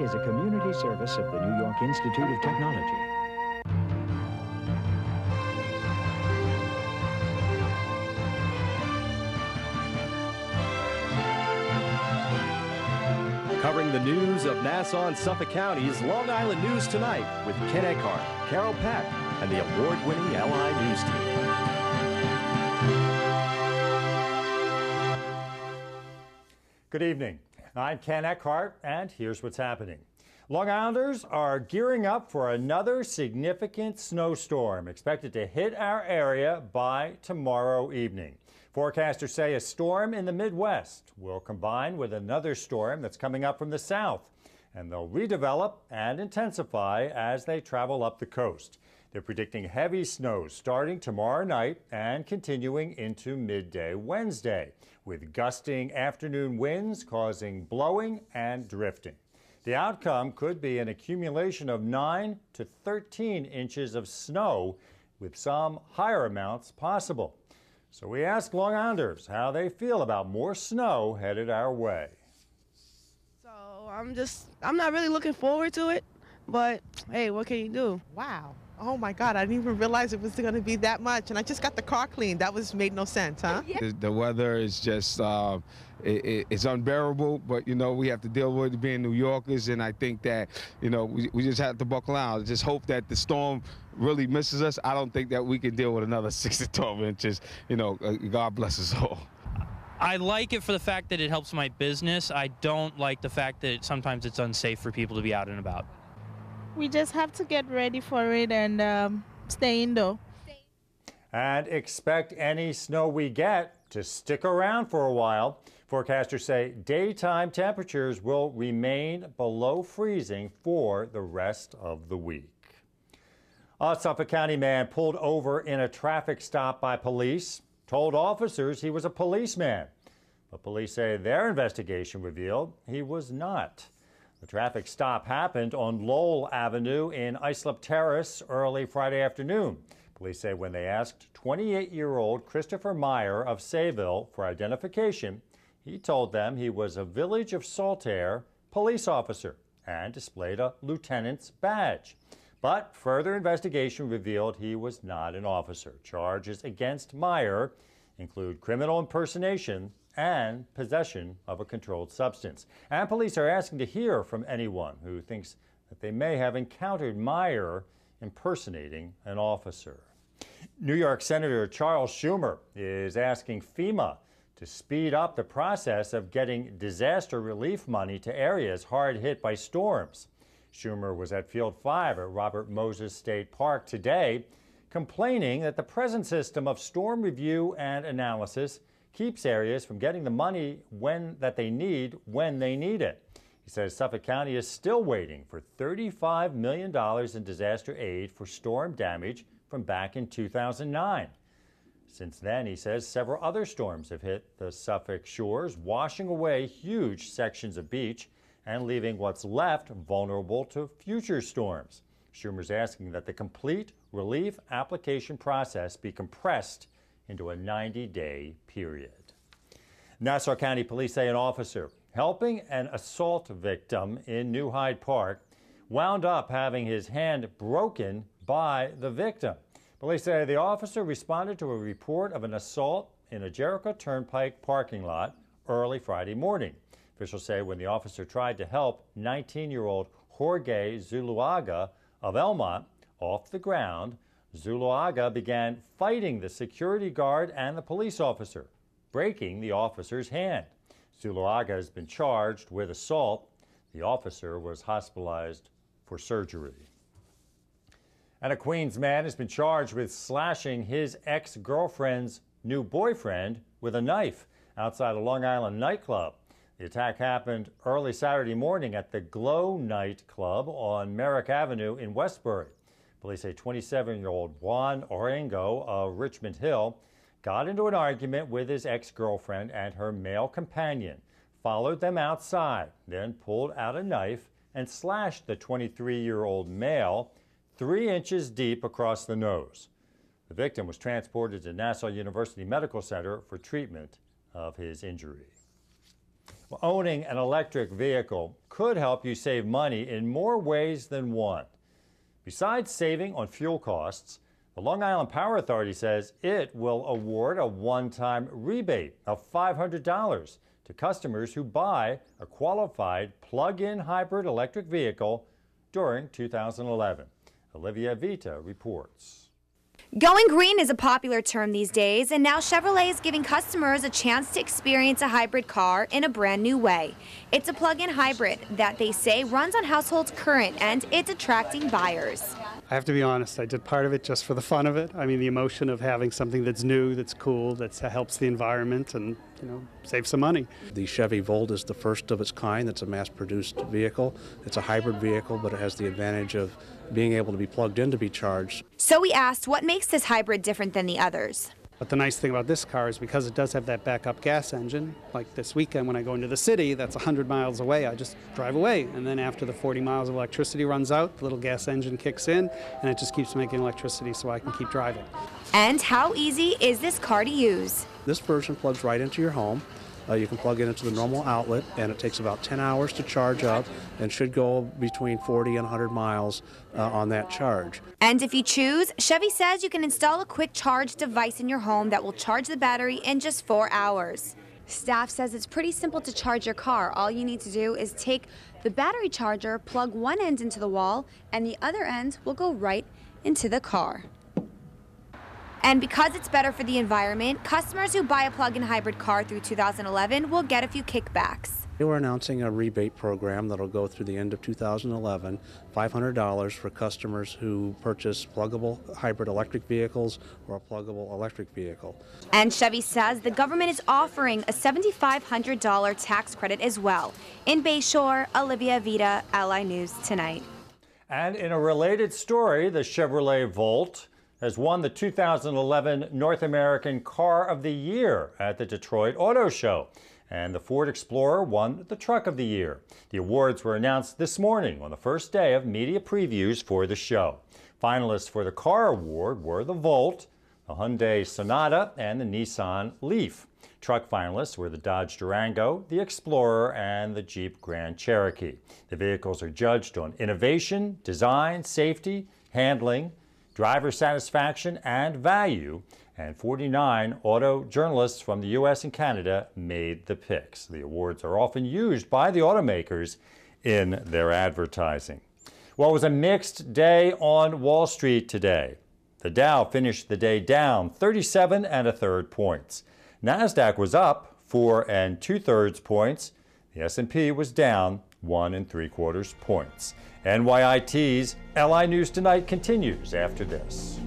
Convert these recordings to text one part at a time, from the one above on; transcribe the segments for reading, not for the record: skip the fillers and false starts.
NYIT is a community service of the New York Institute of Technology. Covering the news of Nassau and Suffolk County's Long Island News Tonight with Ken Eckhart, Carol Peck, and the award-winning LI News team. Good evening. I'm Ken Eckhart, and here's what's happening. Long Islanders are gearing up for another significant snowstorm expected to hit our area by tomorrow evening. Forecasters say a storm in the Midwest will combine with another storm that's coming up from the south, and they'll redevelop and intensify as they travel up the coast. They're predicting heavy snows starting tomorrow night and continuing into midday Wednesday, with gusting afternoon winds causing blowing and drifting. The outcome could be an accumulation of 9 to 13 inches of snow, with some higher amounts possible. So we asked Long Islanders how they feel about more snow headed our way. So I'm not really looking forward to it, but hey, what can you do? Wow. Oh my God, I didn't even realize it was going to be that much. And I just got the car cleaned. That made no sense, huh? The weather is just, it's unbearable, but, you know, we have to deal with it being New Yorkers. And I think that, you know, we just have to buckle down. Just hope that the storm really misses us. I don't think that we can deal with another 6 to 12 inches. You know, God bless us all. I like it for the fact that it helps my business. I don't like the fact that sometimes it's unsafe for people to be out and about. We just have to get ready for it and stay indoor. And expect any snow we get to stick around for a while. Forecasters say daytime temperatures will remain below freezing for the rest of the week. A Suffolk County man pulled over in a traffic stop by police told officers he was a policeman. But police say their investigation revealed he was not. The traffic stop happened on Lowell Avenue in Islip Terrace early Friday afternoon. Police say when they asked 28-year-old Christopher Meyer of Sayville for identification, he told them he was a Village of Saltaire police officer and displayed a lieutenant's badge. But further investigation revealed he was not an officer. Charges against Meyer include criminal impersonation and possession of a controlled substance. And police are asking to hear from anyone who thinks that they may have encountered Meyer impersonating an officer. New York Senator Charles Schumer is asking FEMA to speed up the process of getting disaster relief money to areas hard hit by storms. Schumer was at Field 5 at Robert Moses State Park today, complaining that the present system of storm review and analysis keeps areas from getting the money that they need when they need it. He says Suffolk County is still waiting for $35 million in disaster aid for storm damage from back in 2009. Since then, he says several other storms have hit the Suffolk shores, washing away huge sections of beach and leaving what's left vulnerable to future storms. Schumer's asking that the complete relief application process be compressed into a 90-day period. Nassau County Police say an officer helping an assault victim in New Hyde Park wound up having his hand broken by the victim. Police say the officer responded to a report of an assault in a Jericho Turnpike parking lot early Friday morning. Officials say when the officer tried to help 19-year-old Jorge Zuluaga of Elmont off the ground, Zuluaga began fighting the security guard and the police officer, breaking the officer's hand. Zuluaga has been charged with assault. The officer was hospitalized for surgery. And a Queens man has been charged with slashing his ex-girlfriend's new boyfriend with a knife outside a Long Island nightclub. The attack happened early Saturday morning at the Glow Night Club on Merrick Avenue in Westbury. Police say 27-year-old Juan Orengo of Richmond Hill got into an argument with his ex-girlfriend and her male companion, followed them outside, then pulled out a knife and slashed the 23-year-old male 3 inches deep across the nose. The victim was transported to Nassau University Medical Center for treatment of his injury. Well, owning an electric vehicle could could help you save money in more ways than one. Besides saving on fuel costs, the Long Island Power Authority says it will award a one-time rebate of $500 to customers who buy a qualified plug-in hybrid electric vehicle during 2011. Olivia Vita reports. Going green is a popular term these days, and now Chevrolet is giving customers a chance to experience a hybrid car in a brand new way. It's a plug-in hybrid that they say runs on households' current, and it's attracting buyers. I have to be honest, I did part of it just for the fun of it. I mean, the emotion of having something that's new, that's cool, that helps the environment and, save some money. The Chevy Volt is the first of its kind. It's a mass-produced vehicle. It's a hybrid vehicle, but it has the advantage of being able to be plugged in to be charged. So we asked what makes this hybrid different than the others. But the nice thing about this car is because it does have that backup gas engine, like this weekend when I go into the city, that's 100 miles away, I just drive away. And then after the 40 miles of electricity runs out, the little gas engine kicks in, and it just keeps making electricity so I can keep driving. And how easy is this car to use? This version plugs right into your home. You can plug it into the normal outlet, and it takes about 10 hours to charge up and should go between 40 and 100 miles on that charge. And if you choose, Chevy says you can install a quick charge device in your home that will charge the battery in just 4 hours. Staff says it's pretty simple to charge your car. All you need to do is take the battery charger, plug one end into the wall, and the other end will go right into the car. And because it's better for the environment, customers who buy a plug-in hybrid car through 2011 will get a few kickbacks. We're announcing a rebate program that'll go through the end of 2011, $500 for customers who purchase pluggable hybrid electric vehicles or a pluggable electric vehicle. And Chevy says the government is offering a $7,500 tax credit as well. In Bayshore, Olivia Vita, LI News Tonight. And in a related story, the Chevrolet Volt has won the 2011 North American Car of the Year at the Detroit Auto Show. And the Ford Explorer won the Truck of the Year. The awards were announced this morning on the first day of media previews for the show. Finalists for the Car Award were the Volt, the Hyundai Sonata, and the Nissan Leaf. Truck finalists were the Dodge Durango, the Explorer, and the Jeep Grand Cherokee. The vehicles are judged on innovation, design, safety, handling, driver satisfaction, and value, and 49 auto journalists from the U.S. and Canada made the picks. The awards are often used by the automakers in their advertising. Well, it was a mixed day on Wall Street today. The Dow finished the day down 37 1/3 points. NASDAQ was up 4 2/3 points. The S&P was down 1 3/4 points. NYIT's LI News Tonight continues after this.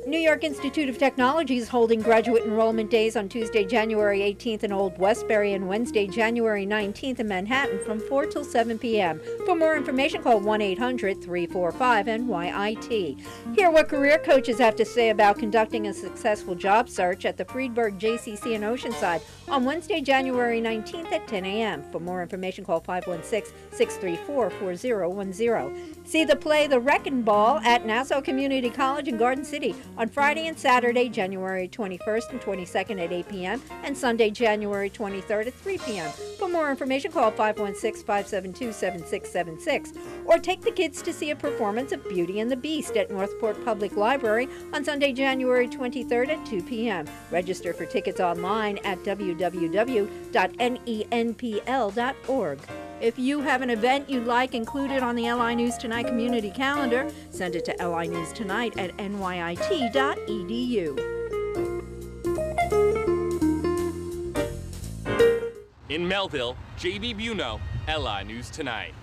New York Institute of Technology is holding graduate enrollment days on Tuesday, January 18th in Old Westbury and Wednesday, January 19th in Manhattan from 4 till 7 p.m. For more information, call 1-800-345-NYIT. Hear what career coaches have to say about conducting a successful job search at the Friedberg JCC in Oceanside on Wednesday, January 19th at 10 a.m. For more information, call 516-634-4010. See the play The Wrecking Ball at Nassau Community College in Garden City on Friday and Saturday, January 21st and 22nd at 8 p.m. and Sunday, January 23rd at 3 p.m. For more information, call 516-572-7676 or take the kids to see a performance of Beauty and the Beast at Northport Public Library on Sunday, January 23rd at 2 p.m. Register for tickets online at www.nenpl.org. If you have an event you'd like included on the LI News Tonight community calendar, send it to linewstonight at nyit.edu. In Melville, J.B. Buno, LI News Tonight.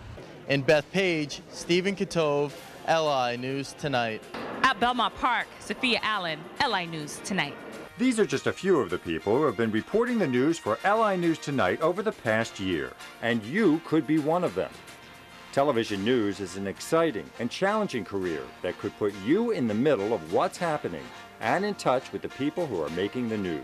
In Bethpage, Stephen Katove, LI News Tonight. At Belmont Park, Sophia Allen, LI News Tonight. These are just a few of the people who have been reporting the news for LI News Tonight over the past year, and you could be one of them. Television news is an exciting and challenging career that could put you in the middle of what's happening and in touch with the people who are making the news.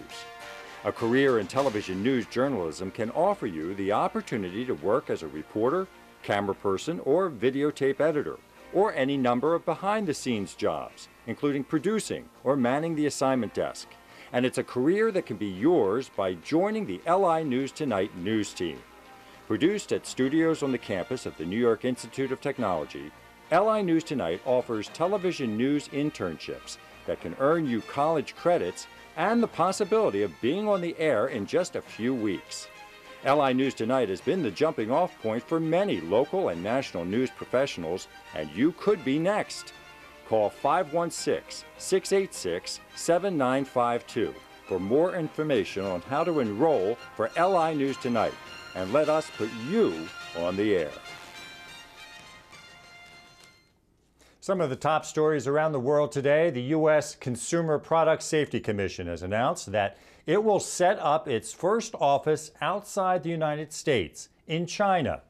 A career in television news journalism can offer you the opportunity to work as a reporter, camera person, or videotape editor. or any number of behind-the-scenes jobs, including producing or manning the assignment desk. And it's a career that can be yours by joining the LI News Tonight news team. Produced at studios on the campus of the New York Institute of Technology, LI News Tonight offers television news internships that can earn you college credits and the possibility of being on the air in just a few weeks. LI News Tonight has been the jumping-off point for many local and national news professionals, and you could be next. Call 516-686-7952 for more information on how to enroll for LI News Tonight, and let us put you on the air. Some of the top stories around the world today. The U.S. Consumer Product Safety Commission has announced that it will set up its first office outside the United States, in China,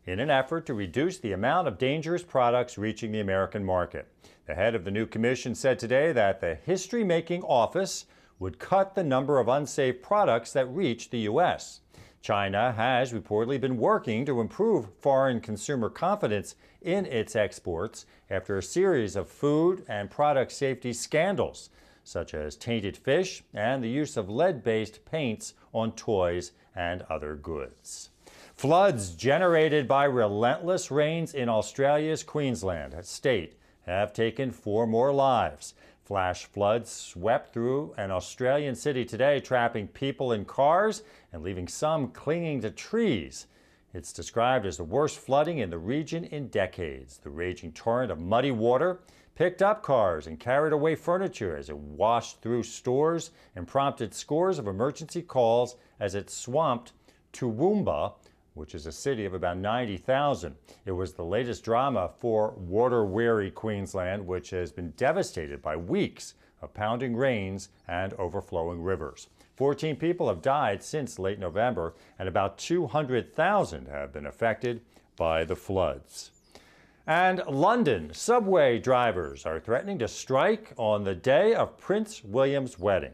in an effort to reduce the amount of dangerous products reaching the American market. The head of the new commission said today that the history-making office would cut the number of unsafe products that reach the U.S. China has reportedly been working to improve foreign consumer confidence in its exports after a series of food and product safety scandals, such as tainted fish and the use of lead-based paints on toys and other goods. Floods generated by relentless rains in Australia's Queensland state have taken 4 more lives. Flash floods swept through an Australian city today, trapping people in cars and leaving some clinging to trees. It's described as the worst flooding in the region in decades. The raging torrent of muddy water picked up cars and carried away furniture as it washed through stores and prompted scores of emergency calls as it swamped Toowoomba, which is a city of about 90,000. It was the latest drama for water-weary Queensland, which has been devastated by weeks of pounding rains and overflowing rivers. 14 people have died since late November, and about 200,000 have been affected by the floods. And London subway drivers are threatening to strike on the day of Prince William's wedding.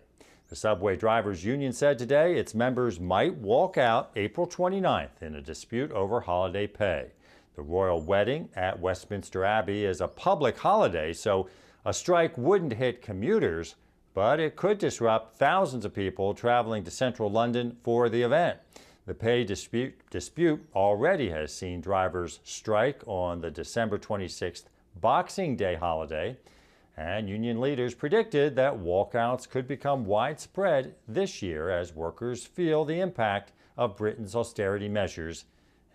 The Subway Drivers Union said today its members might walk out April 29th in a dispute over holiday pay. The royal wedding at Westminster Abbey is a public holiday, so a strike wouldn't hit commuters, but it could disrupt thousands of people traveling to central London for the event. The pay dispute already has seen drivers strike on the December 26th Boxing Day holiday, and union leaders predicted that walkouts could become widespread this year as workers feel the impact of Britain's austerity measures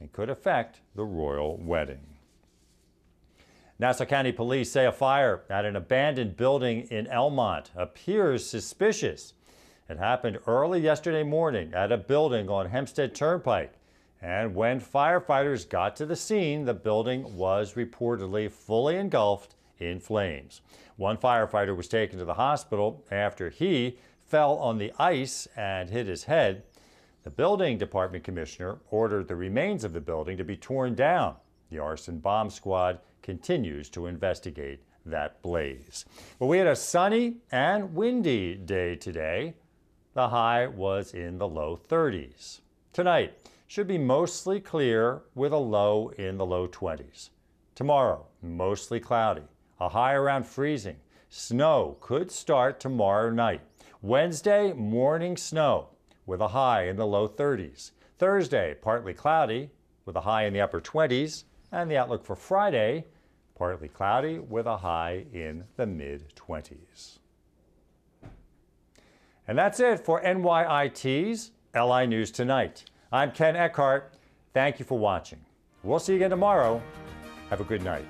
and could affect the royal wedding. Nassau County Police say a fire at an abandoned building in Elmont appears suspicious. It happened early yesterday morning at a building on Hempstead Turnpike, and when firefighters got to the scene, the building was reportedly fully engulfed in flames. One firefighter was taken to the hospital after he fell on the ice and hit his head. The building department commissioner ordered the remains of the building to be torn down. The arson bomb squad continues to investigate that blaze. Well, we had a sunny and windy day today. The high was in the low 30s. Tonight should be mostly clear with a low in the low 20s. Tomorrow, mostly cloudy, a high around freezing. Snow could start tomorrow night. Wednesday, morning snow with a high in the low 30s. Thursday, partly cloudy with a high in the upper 20s. And the outlook for Friday, partly cloudy with a high in the mid-20s. And that's it for NYIT's LI News Tonight. I'm Ken Eckhart. Thank you for watching. We'll see you again tomorrow. Have a good night.